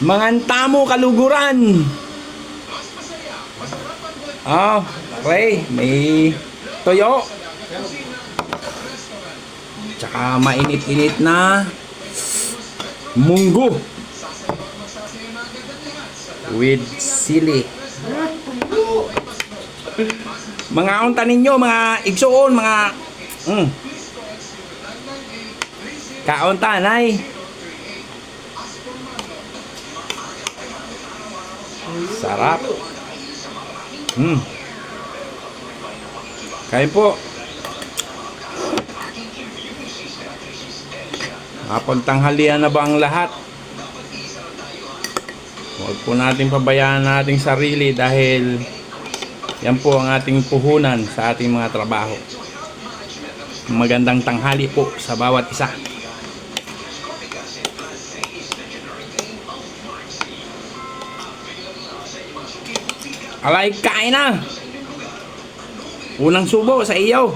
Manganta mo kaluguran. Oh, okay. May toyo. Tsaka mainit-init na munggo with sili. Mga unta ninyo, mga igsuon, mga kaunta, nay. Sarap. Kain po. Hapon tanghalian na ba ang lahat? Huwag po natin pabayaan nating sarili dahil yan po ang ating puhunan sa ating mga trabaho. Magandang tanghali po sa bawat isa. Alay, kain na! Unang subo sa iyo.